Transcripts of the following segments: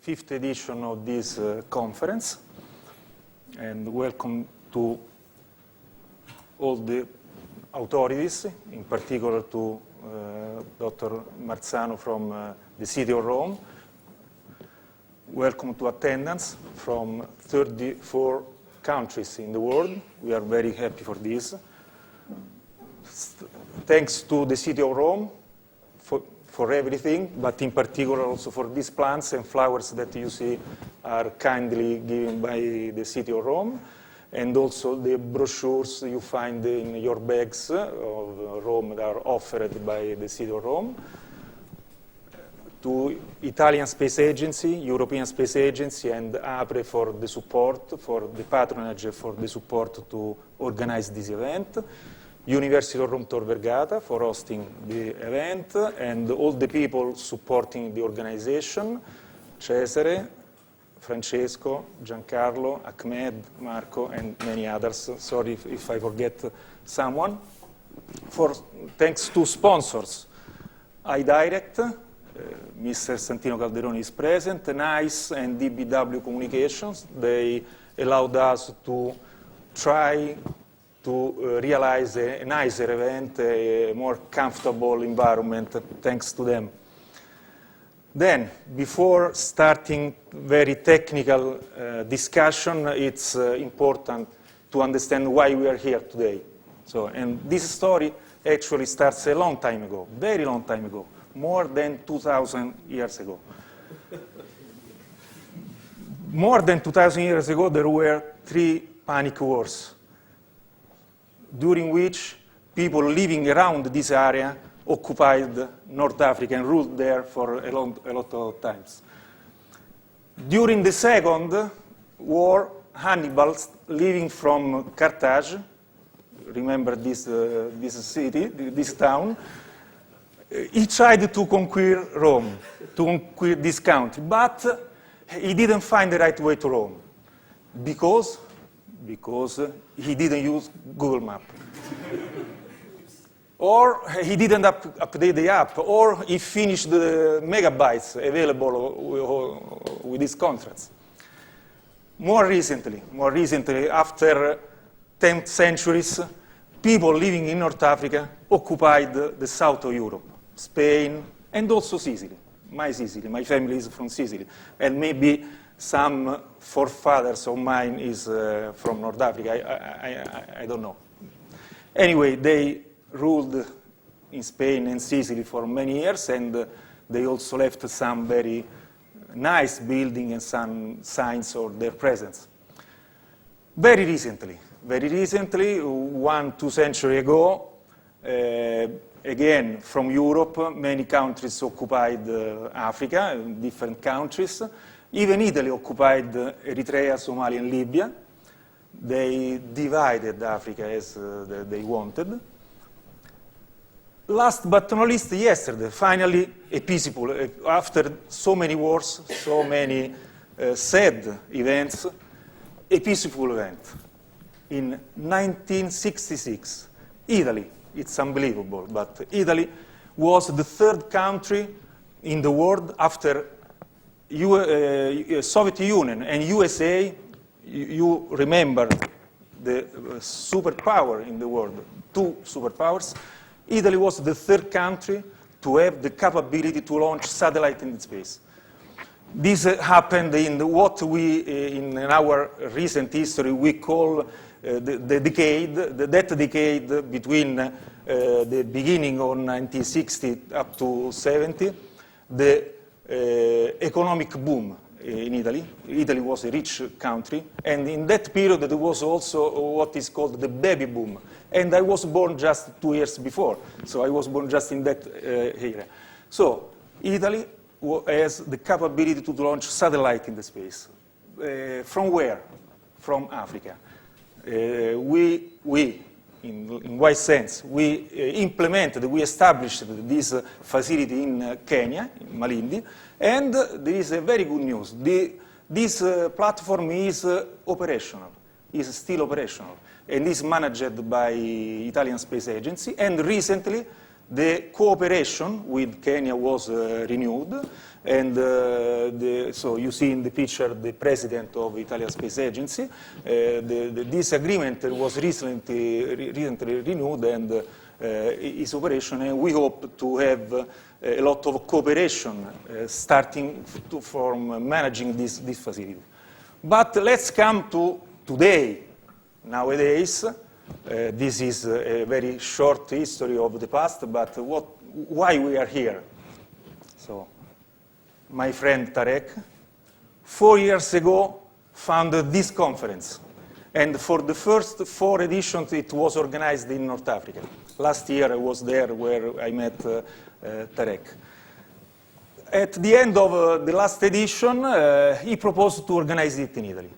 5th edition of this conference, and welcome to all the authorities, in particular to Dr. Marzano from the city of Rome. Welcome to attendance from 34 countries in the world. We are very happy for this. Thanks to the city of Rome for everything, but in particular also for these plants and flowers that you see are kindly given by the city of Rome, and also the brochures you find in your bags of Rome that are offered by the city of Rome. To Italian Space Agency, European Space Agency, and APRE for the support, for the patronage, for the support to organize this event. University of Rome Tor Vergata for hosting the event, and all the people supporting the organization, Cesare, Francesco, Giancarlo, Ahmed, Marco, and many others. Sorry if I forget someone. Thanks to sponsors, iDirect, Mr. Santino Calderoni is present, NICE and DBW Communications. They allowed us to try to realize a nicer event, a more comfortable environment, thanks to them. Then, before starting very technical discussion, it's important to understand why we are here today. And this story actually starts a long time ago, very long time ago, more than 2,000 years ago. More than 2,000 years ago, there were 3 panic wars, during which people living around this area occupied North Africa and ruled there for a lot of times. During the Second War, Hannibal, living from Carthage, remember this city, this town, he tried to conquer Rome, to conquer this country, but he didn't find the right way to Rome, because he didn't use Google Maps. Or he didn't update the app, or he finished the megabytes available with his contracts. More recently, after 10th centuries, people living in North Africa occupied the south of Europe, Spain, and also Sicily. My family is from Sicily, and maybe some forefathers of mine is from North Africa, I don't know. Anyway, they ruled in Spain and Sicily for many years, and they also left some very nice buildings and some signs of their presence. Very recently, 1-2 centuries ago, again from Europe, many countries occupied Africa, different countries. Even Italy occupied Eritrea, Somalia, and Libya. They divided Africa as they wanted. Last but not least, yesterday, finally, a peaceful, after so many wars, so many sad events, a peaceful event. In 1966, Italy, it's unbelievable, but Italy was the 3rd country in the world after Soviet Union and USA. You remember the superpower in the world, 2 superpowers. Italy was the 3rd country to have the capability to launch satellite in space. This happened in what we, in our recent history, we call the decade, that decade between the beginning of 1960 up to 70, the economic boom in Italy. Italy was a rich country, and in that period there was also what is called the baby boom. And I was born just 2 years before, so I was born just in that era. So Italy has the capability to launch satellite in the space. From where? From Africa. In what sense? We we established this facility in Kenya, in Malindi, and there is a very good news. This platform is operational, is still operational, and is managed by Italian Space Agency, and recently the cooperation with Kenya was renewed, and so you see in the picture the president of the Italian Space Agency. This agreement was recently renewed and is operation, and we hope to have a lot of cooperation starting from managing this facility. But let's come to today. Nowadays, this is a very short history of the past, but why we are here? So, my friend Tarek, 4 years ago, founded this conference. And for the first 4 editions, it was organized in North Africa. Last year, I was there where I met Tarek. At the end of the last edition, he proposed to organize it in Italy.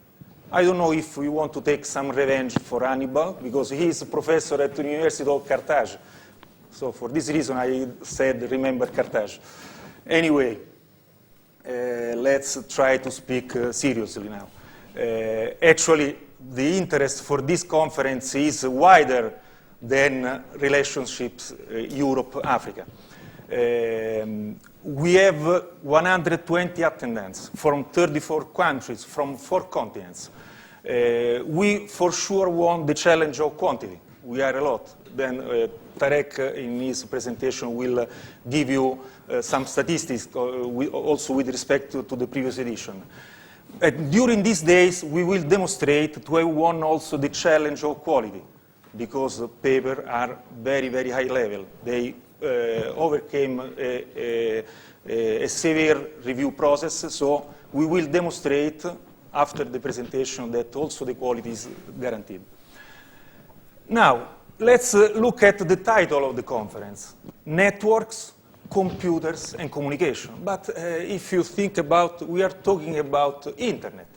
I don't know if we want to take some revenge for Hannibal, because he is a professor at the University of Carthage. So for this reason, I said, remember Carthage. Anyway, let's try to speak seriously now. Actually, the interest for this conference is wider than relationships Europe-Africa. We have 120 attendants from 34 countries, from 4 continents. We for sure won the challenge of quantity. We are a lot. Then Tarek, in his presentation, will give you some statistics also with respect to the previous edition. During these days, we will demonstrate to have won also the challenge of quality, because the papers are very, very high level. They overcame a severe review process, so we will demonstrate after the presentation that also the quality is guaranteed. Now, let's look at the title of the conference: Networks, Computers, and Communication. But if you think about, we are talking about Internet.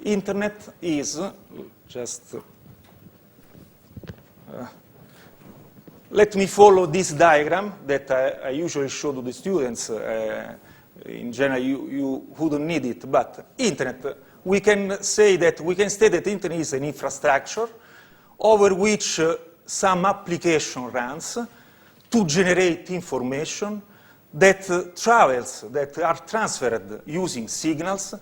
Internet is just... let me follow this diagram that I usually show to the students. In general, you wouldn't need it, but Internet, we can say that, we can state that Internet is an infrastructure over which some application runs to generate information that travels, that are transferred using signals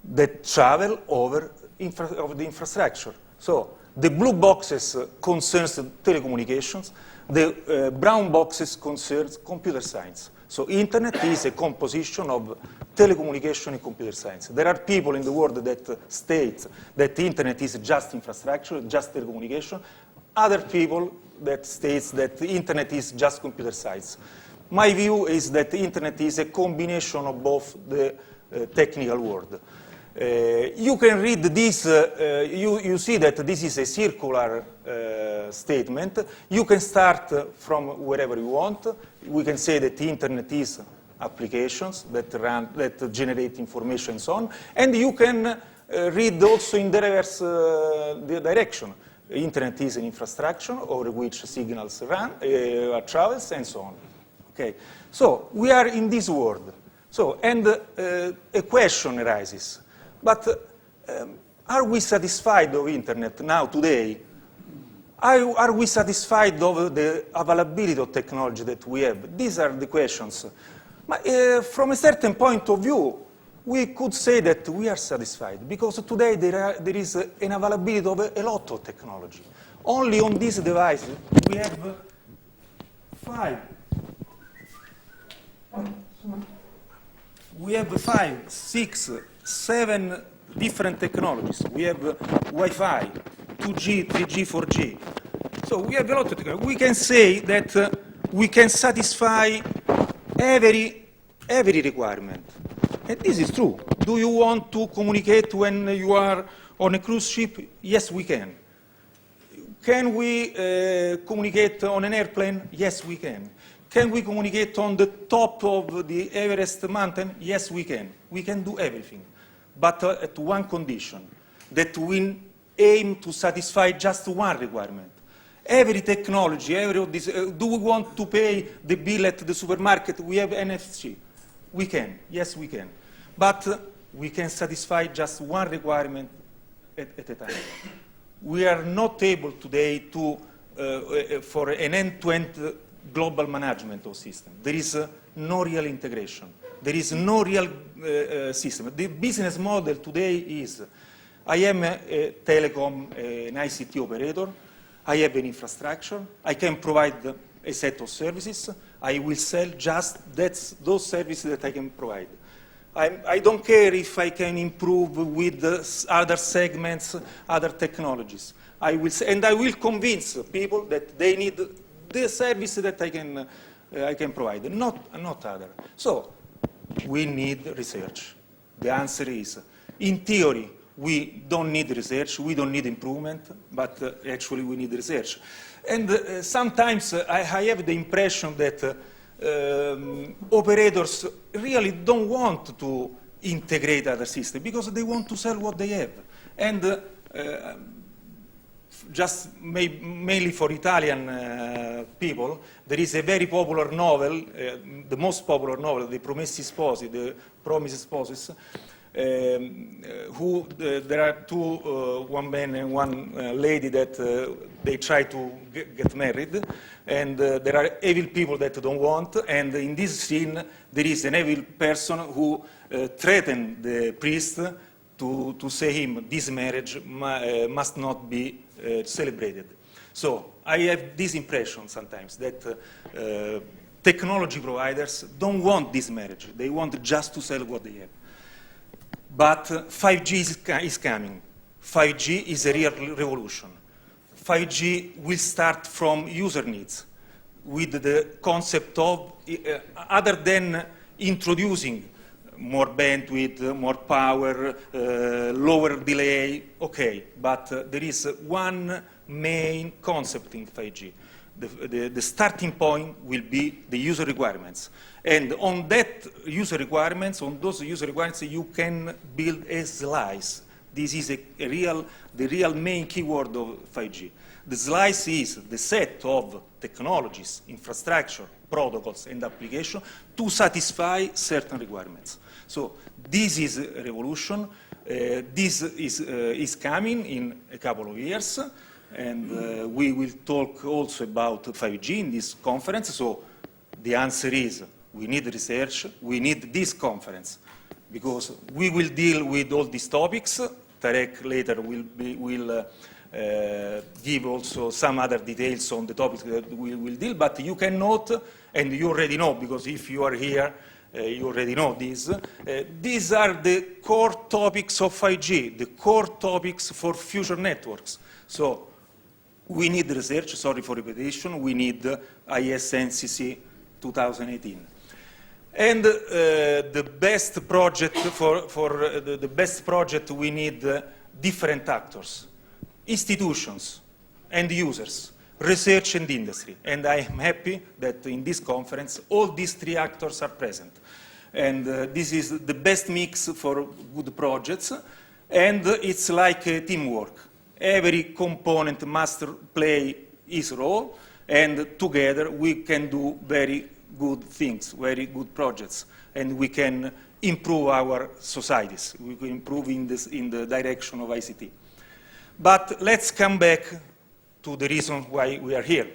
that travel over the infrastructure. So the blue boxes concerns telecommunications, the brown boxes concerns computer science. So Internet is a composition of telecommunication and computer science. There are people in the world that state that the Internet is just infrastructure, just telecommunication. Other people that states that the Internet is just computer science. My view is that the Internet is a combination of both the technical world. You can read this, you see that this is a circular statement. You can start from wherever you want. We can say that the Internet is applications that generate information and so on. And you can read also in the reverse direction. Internet is an infrastructure over which signals run, travels, and so on. Okay, so we are in this world. So, and a question arises. But are we satisfied of Internet now, today? Are we satisfied of the availability of technology that we have? These are the questions. But, from a certain point of view, we could say that we are satisfied, because today there is an availability of a lot of technology. Only on this device we have 5, 6, 7 different technologies. We have Wi-Fi, 2G, 3G, 4G. So we have a lot of technology. We can say that we can satisfy every requirement. And this is true. Do you want to communicate when you are on a cruise ship? Yes, we can. Can we communicate on an airplane? Yes, we can. Can we communicate on the top of the Everest mountain? Yes, we can. We can do everything. But at one condition, that we aim to satisfy just one requirement. Every technology, every of this, do we want to pay the bill at the supermarket? We have NFC. We can. Yes, we can. But we can satisfy just one requirement at a time. We are not able today to, for an end-to-end global management of system. There is no real integration. There is no real system. The business model today is, I am a telecom, an ICT operator, I have an infrastructure, I can provide a set of services, I will sell just those services that I can provide. I don't care if I can improve with other segments, other technologies. I will convince people that they need the service that I can provide, not other. So we need research. The answer is, in theory, we don't need research, we don't need improvement, but actually we need research. And sometimes I have the impression that operators really don't want to integrate other systems because they want to sell what they have. And just mainly for Italian people, there is a very popular novel, the most popular novel, The Promessi Sposi, The Promised Spouses, there are two, one man and one lady that they try to get married, and there are evil people that don't want, and in this scene there is an evil person who threatened the priest to say him, this marriage must not be celebrated. So I have this impression sometimes that technology providers don't want this marriage, they want just to sell what they have. But 5G is coming. 5G is a real revolution. 5G will start from user needs with the concept of, other than introducing more bandwidth, more power, lower delay, okay, but there is one main concept in 5G. The starting point will be the user requirements. And on that user requirements, on those user requirements, you can build a slice. This is the real main keyword of 5G. The slice is the set of technologies, infrastructure, protocols, and applications to satisfy certain requirements. So this is a revolution. This is coming in a couple of years. And we will talk also about 5G in this conference. So the answer is, we need research, we need this conference, because we will deal with all these topics. Tarek later will give also some other details on the topics that we will deal, but you can note, and you already know, because if you are here, you already know this, these are the core topics of 5G, the core topics for future networks. So we need research, sorry for repetition, we need ISNCC 2018. And the best project the best project, we need different actors, institutions and users, research and industry. And I am happy that in this conference all these three actors are present. And this is the best mix for good projects, and it's like a teamwork. Every component must play its role, and together we can do very good things, very good projects, and we can improve our societies. We can improve in the direction of ICT. But let's come back to the reason why we are here.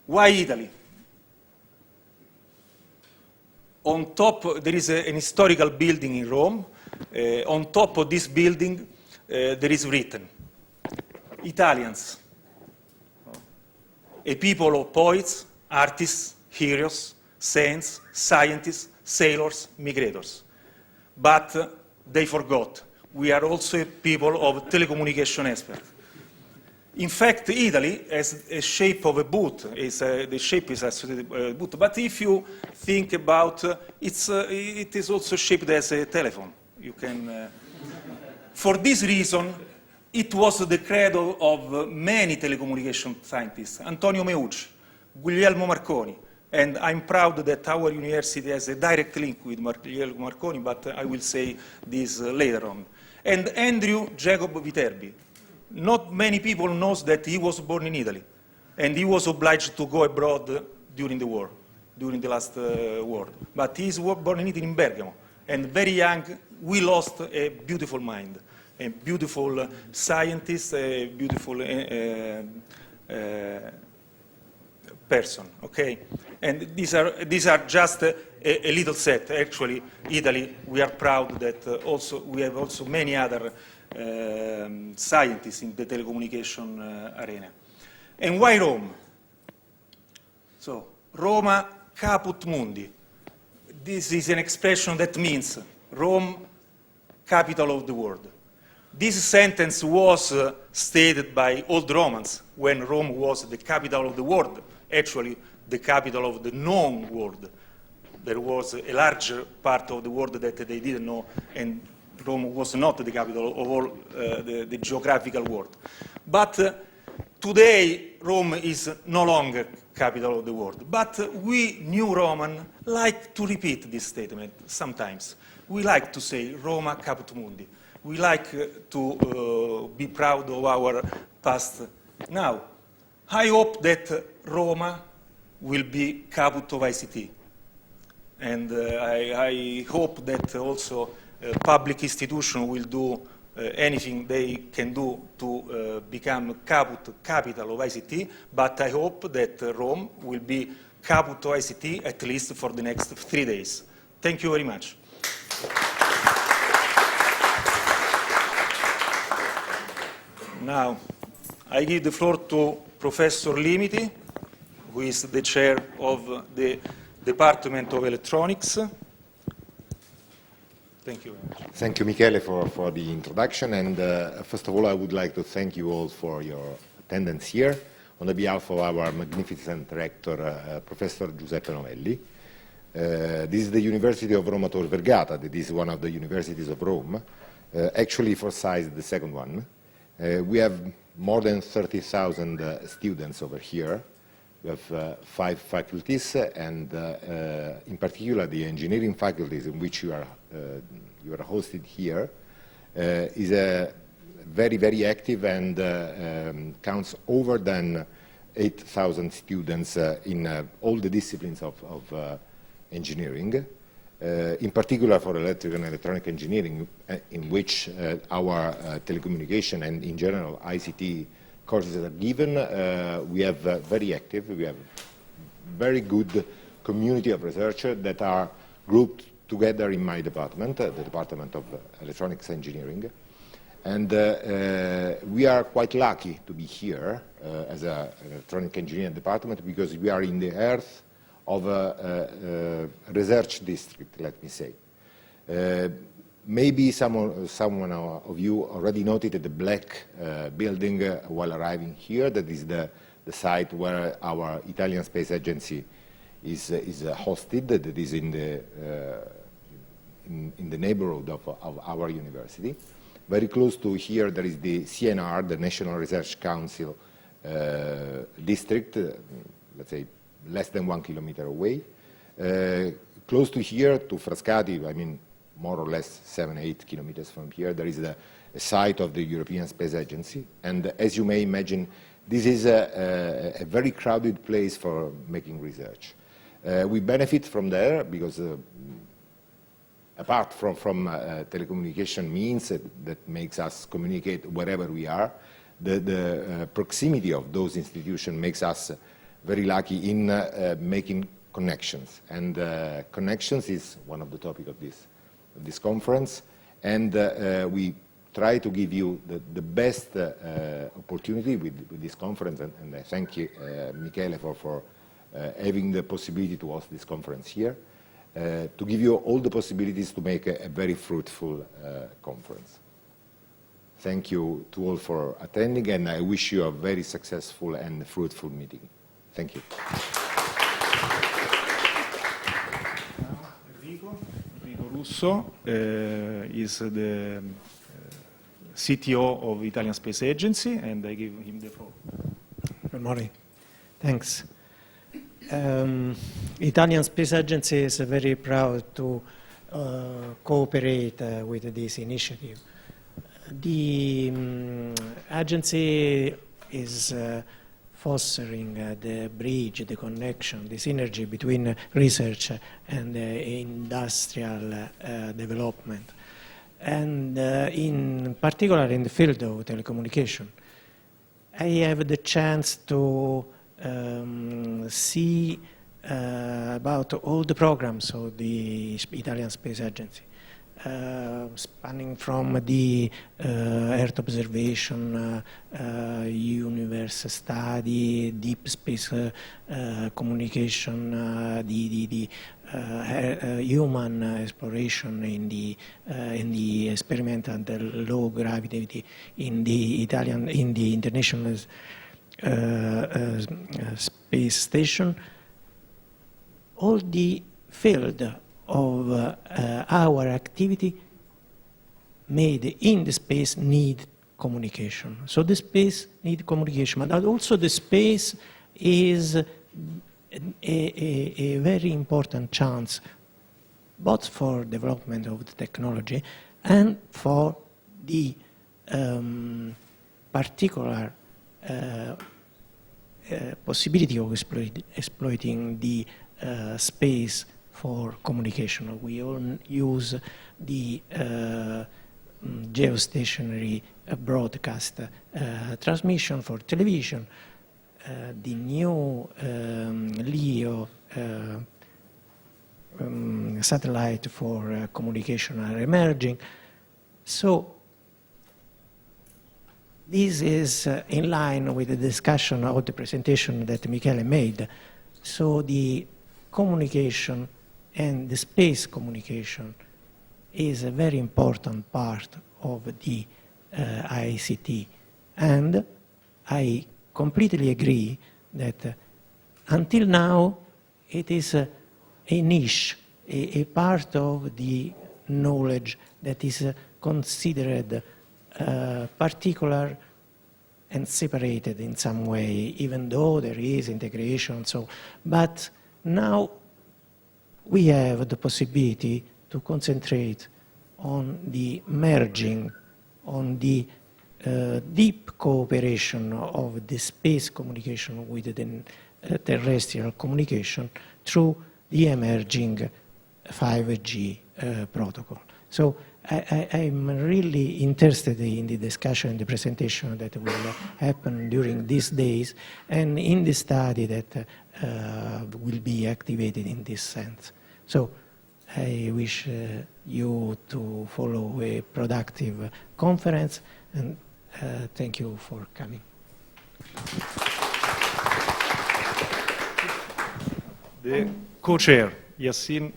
Why Italy? On top, there is an historical building in Rome. On top of this building, there is written, Italians, a people of poets, artists, heroes, saints, scientists, sailors, migrators. But they forgot, we are also a people of telecommunication experts. In fact, Italy has a shape of a boot. The shape is a boot. But if you think about it is also shaped as a telephone. You can. For this reason, it was the credo of many telecommunication scientists, Antonio Meucci, Guglielmo Marconi, and I'm proud that our university has a direct link with Guglielmo Marconi, but I will say this later on. And Andrew Jacob Viterbi. Not many people know that he was born in Italy, and he was obliged to go abroad during the war, during the last war. But he was born in Italy, in Bergamo, and very young, we lost a beautiful mind, a beautiful scientist, a beautiful person, okay? And these are just a little set. Actually, Italy, we are proud that we have also many other scientists in the telecommunication arena. And why Rome? So, Roma caput mundi. This is an expression that means Rome, capital of the world. This sentence was stated by old Romans when Rome was the capital of the world, actually the capital of the known world. There was a larger part of the world that they didn't know, and Rome was not the capital of all the geographical world. But today, Rome is no longer capital of the world. But we, new Roman, like to repeat this statement sometimes. We like to say Roma caput mundi. We like to be proud of our past. Now, I hope that Roma will be caput of ICT. And I hope that also public institutions will do anything they can do to become capital of ICT, but I hope that Rome will be caput of ICT at least for the next 3 days. Thank you very much. Now, I give the floor to Professor Limiti, who is the chair of the Department of Electronics. Thank you very much. Thank you, Michele, for the introduction. And first of all, I would like to thank you all for your attendance here on the behalf of our magnificent rector, Professor Giuseppe Novelli. This is the University of Roma Tor Vergata. That is one of the universities of Rome. Actually, for size, the second one. We have more than 30,000 students over here. We have 5 faculties, and in particular, the engineering faculties in which you are hosted here is very, very active and counts over than 8,000 students in all the disciplines of engineering. In particular for electrical and electronic engineering, in which our telecommunication and in general ICT courses are given, we have very active, we have very good community of researchers that are grouped together in my department, the Department of Electronics Engineering. And we are quite lucky to be here as an electronic engineering department because we are in the heart of a research district, let me say. Maybe someone of you already noted the black building while arriving here. That is the site where our Italian Space Agency is hosted. That is in the neighborhood of our university. Very close to here, there is the CNR, the National Research Council district, let's say less than 1 kilometer away. Close to here, to Frascati, I mean, more or less 7-8 kilometers from here, there is a site of the European Space Agency. And as you may imagine, this is a very crowded place for making research. We benefit from there because apart from telecommunication means that makes us communicate wherever we are, the proximity of those institutions makes us very lucky in making connections. And connections is one of the topics of this conference. And we try to give you the best opportunity with this conference. And I thank you, Michele, for having the possibility to host this conference here. To give you all the possibilities to make a very fruitful conference. Thank you to all for attending, and I wish you a very successful and fruitful meeting. Thank you. Enrico Russo is the CTO of Italian Space Agency, and I give him the floor. Good morning. Thanks. Italian Space Agency is very proud to cooperate with this initiative. The agency is fostering the bridge, the connection, the synergy between research and industrial development, and in particular in the field of telecommunication. I have the chance to see about all the programs of the Italian Space Agency, spanning from the Earth observation, universe study, deep space communication, the human exploration in the experimental and low gravity in the International Space Station. All the field of our activity made in the space need communication. So the space need communication, but also the space is a very important chance both for development of the technology and for the particular possibility of exploiting the space for communication. We all use the geostationary broadcast transmission for television. The new LEO satellite for communication are emerging. So this is in line with the discussion of the presentation that Michele made. So the communication and the space communication is a very important part of the ICT. And I completely agree that until now it is a niche, a part of the knowledge that is considered particular and separated in some way, even though there is integration. So, but now we have the possibility to concentrate on the merging, on the deep cooperation of the space communication with the terrestrial communication through the emerging 5G protocol. So I'm really interested in the discussion and the presentation that will happen during these days and in the study that will be activated in this sense. So I wish you to follow a productive conference, and thank you for coming. The co-chair, Yassine.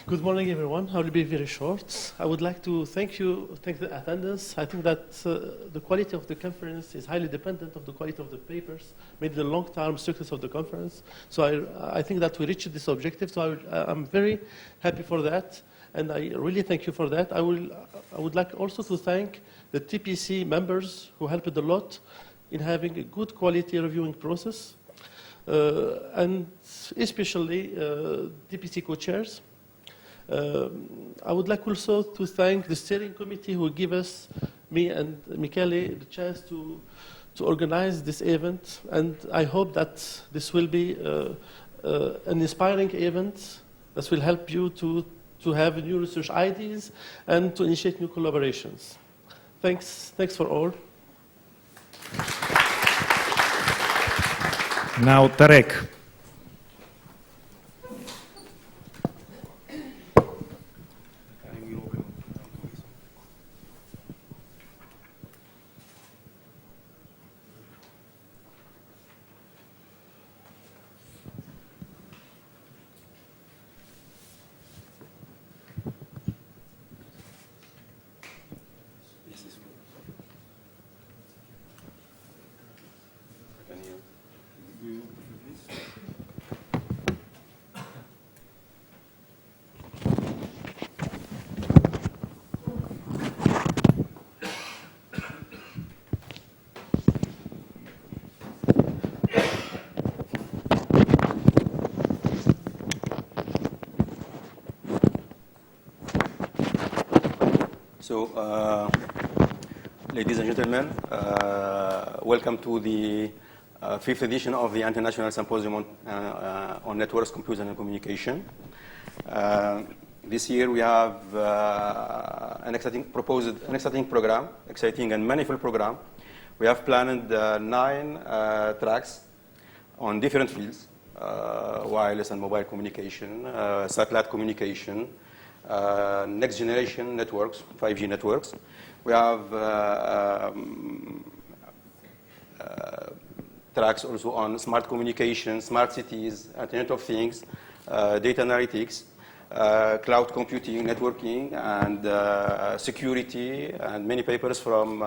Good morning, everyone. I will be very short. I would like to thank the attendance. I think that the quality of the conference is highly dependent on the quality of the papers, maybe the long-term success of the conference. So I think that we reached this objective. So I'm very happy for that, and I really thank you for that. I would like also to thank the TPC members who helped a lot in having a good quality reviewing process. And especially DPC co-chairs. I would like also to thank the steering committee who gave us, me and Michele, the chance to organize this event. And I hope that this will be an inspiring event that will help you to have new research ideas and to initiate new collaborations. Thanks for all. Now, Tarek. So, ladies and gentlemen, welcome to the fifth edition of the International Symposium on Networks, Computers, and Communication. This year we have an exciting program, exciting and manifold program, We have planned 9 tracks on different fields, wireless and mobile communication, satellite communication, next generation networks, 5G networks. We have tracks also on smart communication, smart cities, Internet of Things, data analytics, cloud computing, networking, and security, and many papers from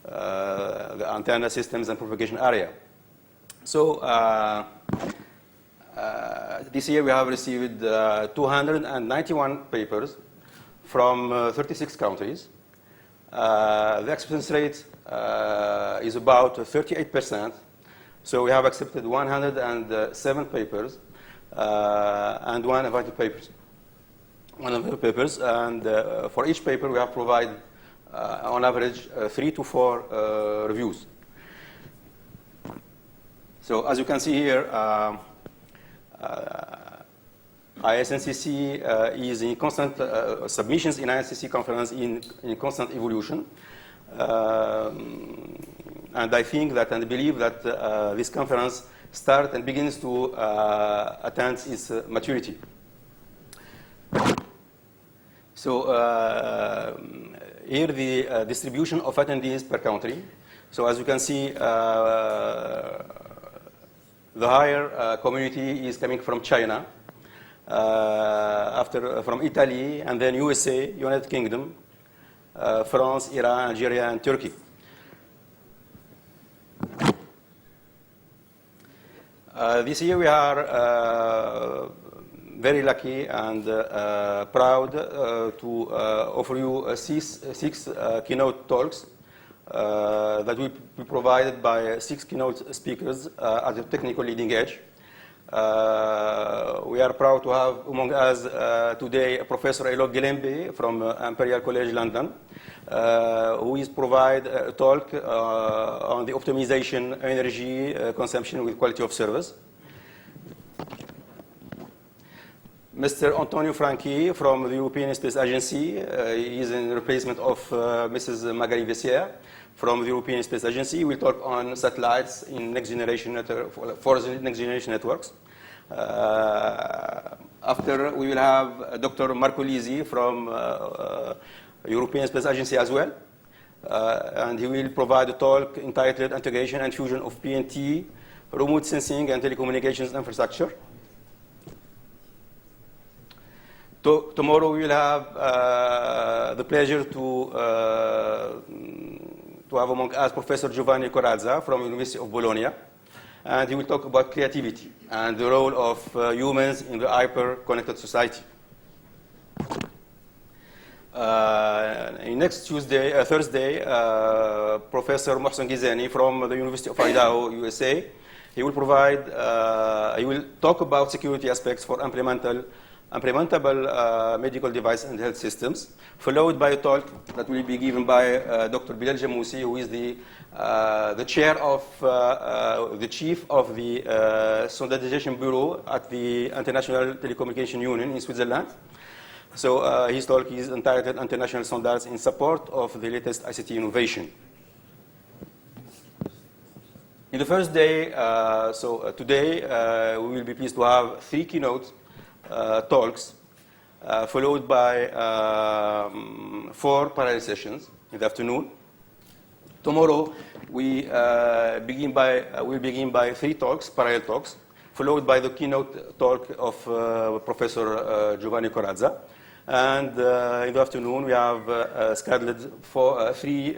the antenna systems and propagation area. So this year we have received 291 papers from 36 countries. The acceptance rate is about 38%. So we have accepted 107 papers and 1 invited papers. 1 invited papers, and for each paper we have provided on average 3 to 4 reviews. So as you can see here, ISNCC is in constant submissions in ISNCC conference in constant evolution, and I think that and believe that this conference starts and begins to attain its maturity. So here the distribution of attendees per country. So as you can see, the higher community is coming from China, from Italy, and then USA, United Kingdom, France, Iran, Algeria, and Turkey. This year we are very lucky and proud to offer you six keynote talks that will be provided by 6 keynote speakers at the technical leading edge. We are proud to have among us today Professor Elok Gelembe from Imperial College London, who is provide a talk on the optimization energy consumption with quality of service. Mr. Antonio Franchi from the European Space Agency is in replacement of Mrs. Magali Vessier from the European Space Agency. Will talk on satellites in next generation for the next generation networks. After we will have Dr. Marco Lisi from European Space Agency as well, and he will provide a talk entitled Integration and Fusion of PNT, Remote Sensing and Telecommunications Infrastructure. Tomorrow we will have the pleasure to have among us Professor Giovanni Corazza from University of Bologna, and he will talk about creativity and the role of humans in the hyper-connected society. Next Thursday, Professor Mohsen Gizani from the University of Idaho, USA, he will talk about security aspects for implementable medical device and health systems, followed by a talk that will be given by Dr. Bilal Jamoussi, who is the chair of the chief of the standardization bureau at the International Telecommunication Union in Switzerland. So his talk is entitled International Standards in Support of the Latest ICT Innovation. In the first day, today, we will be pleased to have 3 keynote talks, followed by 4 parallel sessions in the afternoon. Tomorrow, we'll begin by 3 talks, parallel talks, followed by the keynote talk of Professor Giovanni Corazza. And in the afternoon, we have scheduled for 3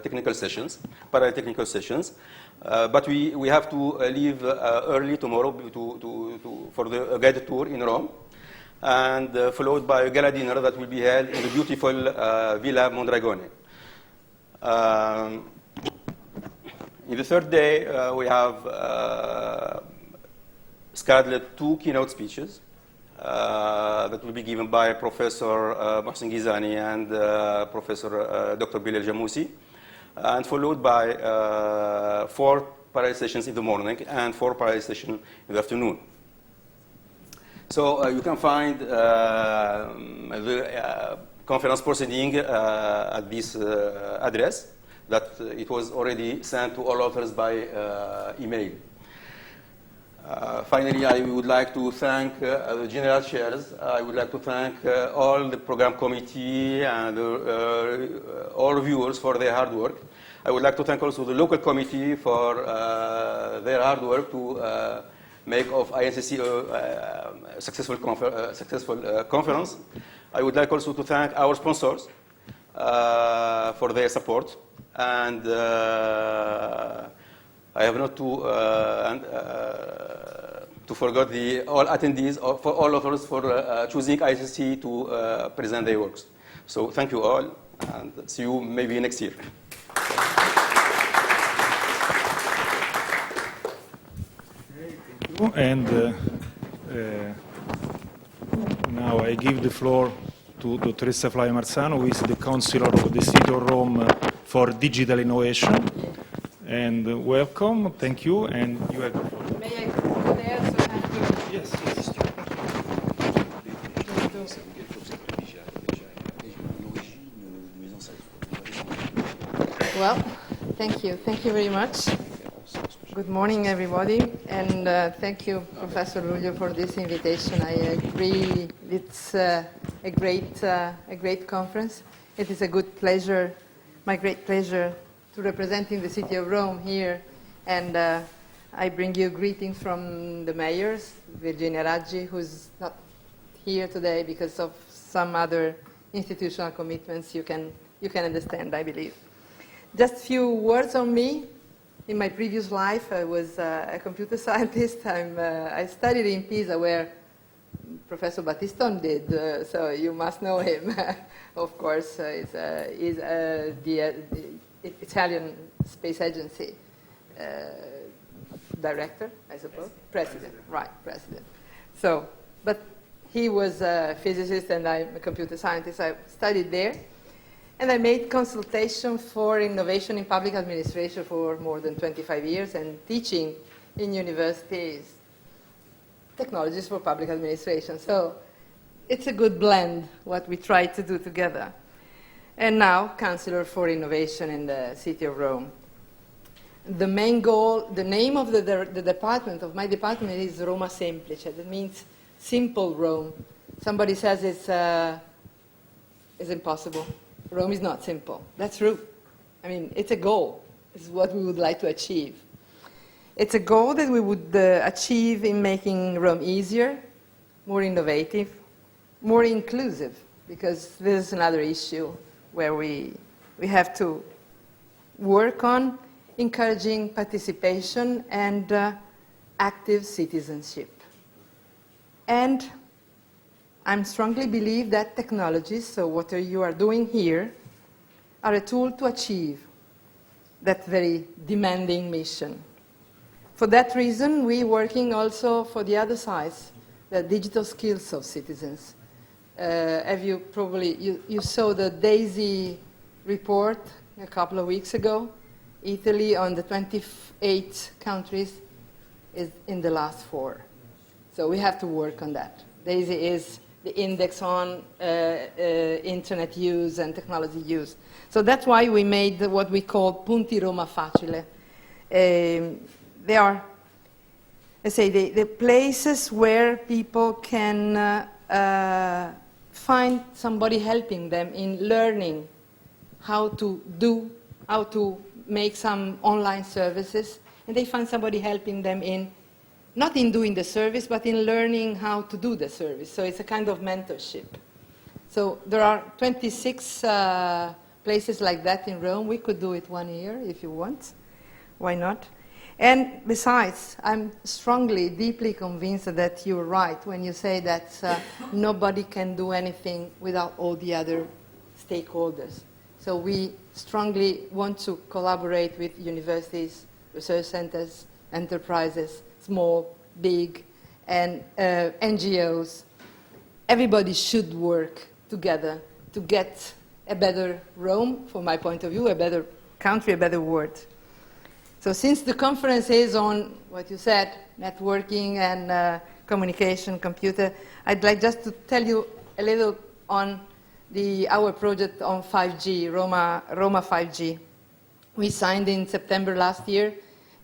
technical sessions, parallel technical sessions. But we have to leave early tomorrow for the guided tour in Rome, and followed by a gala dinner that will be held in the beautiful Villa Mondragone. In the third day, we have scheduled 2 keynote speeches that will be given by Professor Mohsen Gizani and Professor Dr. Bilal Jamoussi, and followed by 4 parallel sessions in the morning and 4 parallel sessions in the afternoon. So you can find the conference proceeding at this address that it was already sent to all authors by email. Finally, I would like to thank the general chairs. I would like to thank all the program committee and all reviewers for their hard work. I would like to thank also the local committee for their hard work to make of ISNCC a successful conference. I would like also to thank our sponsors for their support. And I have not to forget all attendees, for all of us for choosing ISNCC to present their works. So thank you all, and see you maybe next year. And now I give the floor to Dottoressa Flavia Marzano, who is the Counselor of the City of Rome for Digital Innovation. And welcome, thank you, and you have the floor. May I go there so I have to... Yes, Well, thank you. Thank you very much. Good morning, everybody. And thank you, Professor Luglio, for this invitation. I agree it's a great conference. It is a good pleasure, my great pleasure, to representing the City of Rome here. And I bring you greetings from the mayors, Virginia Raggi, who's not here today because of some other institutional commitments you can understand, I believe. Just a few words on me. In my previous life, I was a computer scientist. I studied in Pisa, where Professor Battiston did, so you must know him. Of course, he's the Italian Space Agency director, I suppose? President, right, president. So, but he was a physicist and I'm a computer scientist. I studied there. And I made consultation for innovation in public administration for more than 25 years and teaching in universities technologies for public administration. So it's a good blend, what we try to do together. And now, Counselor for Innovation in the City of Rome. The main goal, the name of the department, of my department, is Roma Semplice. That means simple Rome. Somebody says it's impossible. Rome is not simple. That's true. I mean, it's a goal. It's what we would like to achieve. It's a goal that we would achieve in making Rome easier, more innovative, more inclusive, because this is another issue where we have to work on encouraging participation and active citizenship. And I strongly believe that technologies, so what you are doing here, are a tool to achieve that very demanding mission. For that reason, we're working also for the other side, the digital skills of citizens. Have you probably, you saw the DAISY report a couple of weeks ago. Italy, on the 28 countries, is in the last 4. So we have to work on that. DAISY is the index on internet use and technology use. So that's why we made what we call Punti Roma Facile. They are, let's say, the places where people can find somebody helping them in learning how to make some online services, and they find somebody helping them in, not in doing the service, but in learning how to do the service. So it's a kind of mentorship. So there are 26 places like that in Rome. We could do it one year if you want. Why not? And besides, I'm strongly, deeply convinced that you're right when you say that nobody can do anything without all the other stakeholders. So we strongly want to collaborate with universities, research centers, enterprises, small, big, and NGOs. Everybody should work together to get a better Rome, from my point of view, a better country, a better world. So since the conference is on what you said, networking and communication, computer, I'd like just to tell you a little on our project on 5G, Roma 5G. We signed in September last year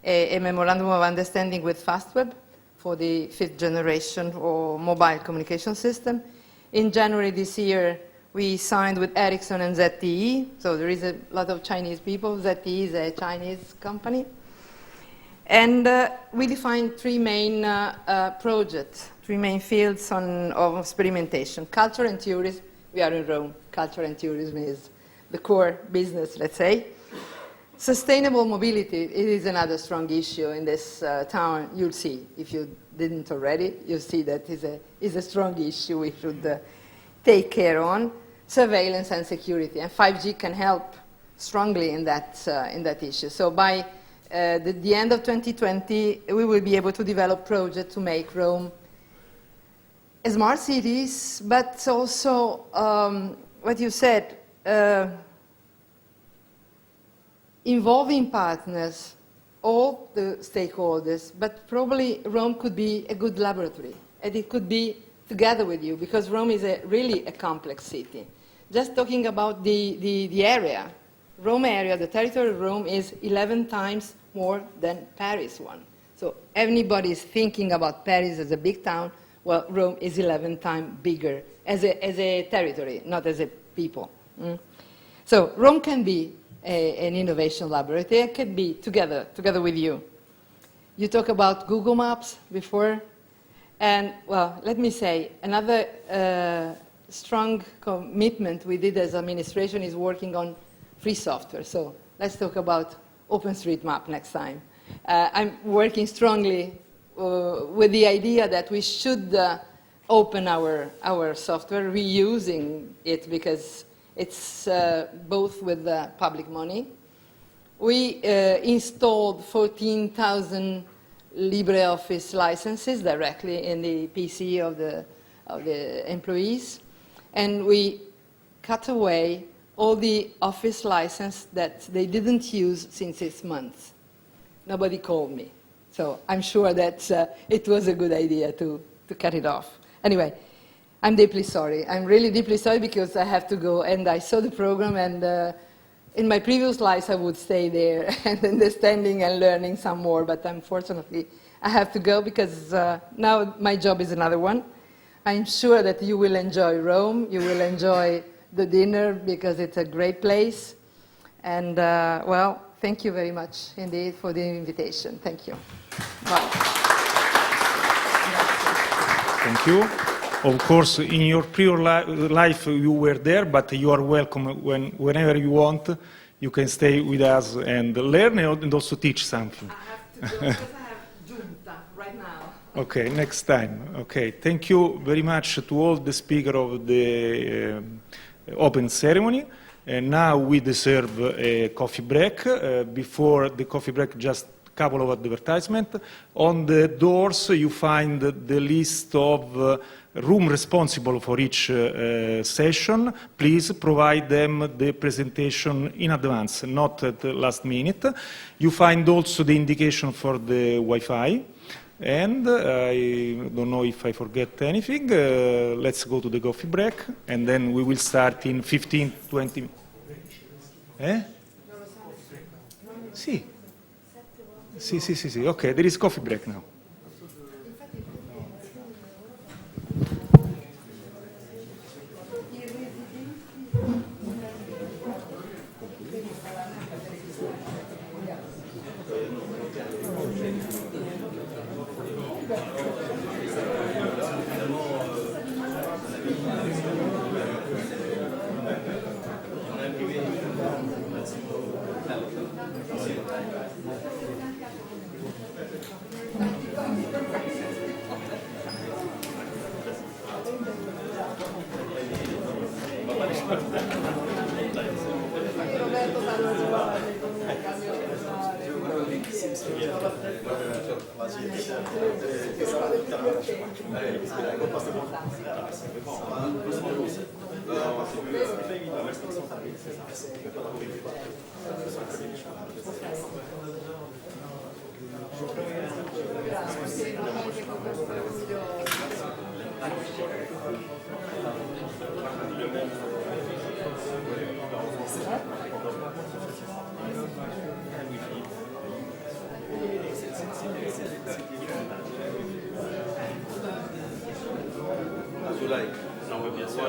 a memorandum of understanding with Fastweb for the 5th generation or mobile communication system. In January this year, we signed with Ericsson and ZTE, so there is a lot of Chinese people. ZTE is a Chinese company. And we defined three main projects, three main fields of experimentation. Culture and tourism, we are in Rome. Culture and tourism is the core business, let's say. Sustainable mobility, it is another strong issue in this town. You'll see, if you didn't already, you'll see that is a strong issue we should take care on. Surveillance and security, and 5G can help strongly in that issue. So by the end of 2020, we will be able to develop projects to make Rome a smart city, but also what you said, involving partners, all the stakeholders, but probably Rome could be a good laboratory, and it could be together with you, because Rome is really a complex city. Just talking about the area, Rome area, the territory of Rome is 11 times more than Paris one. So everybody is thinking about Paris as a big town. Well, Rome is 11 times bigger as a territory, not as a people. So Rome can be an innovation laboratory. It can be together with you. You talk about Google Maps before, and well, let me say another strong commitment we did as administration is working on free software. So let's talk about OpenStreetMap next time. I'm working strongly with the idea that we should open our software, reusing it, because it's both with public money. We installed 14,000 LibreOffice licenses directly in the PC of the employees, and we cut away all the Office license that they didn't use since 6 months. Nobody called me, so I'm sure that it was a good idea to cut it off. Anyway, I'm deeply sorry. I'm really deeply sorry because I have to go, and I saw the program, and in my previous lives I would stay there and understanding and learning some more, but unfortunately I have to go because now my job is another one. I'm sure that you will enjoy Rome, you will enjoy the dinner because it's a great place, and well, thank you very much indeed for the invitation. Thank you. Bye. Thank you. Of course, in your prior life you were there, but you are welcome whenever you want. You can stay with us and learn and also teach something. I have to go because I have Giunta right now. Okay, next time. Okay, thank you very much to all the speakers of the open ceremony. And now we deserve a coffee break. Before the coffee break, just couple of advertisements. On the doors you find the list of room responsible for each session. Please provide them the presentation in advance, not at the last minute. You find also the indication for the Wi-Fi. And I don't know if I forget anything. Let's go to the coffee break, and then we will start in 15, 20 minutes. Eh? Sì. Sì. Okay, there is coffee break now. Non, bien sûr,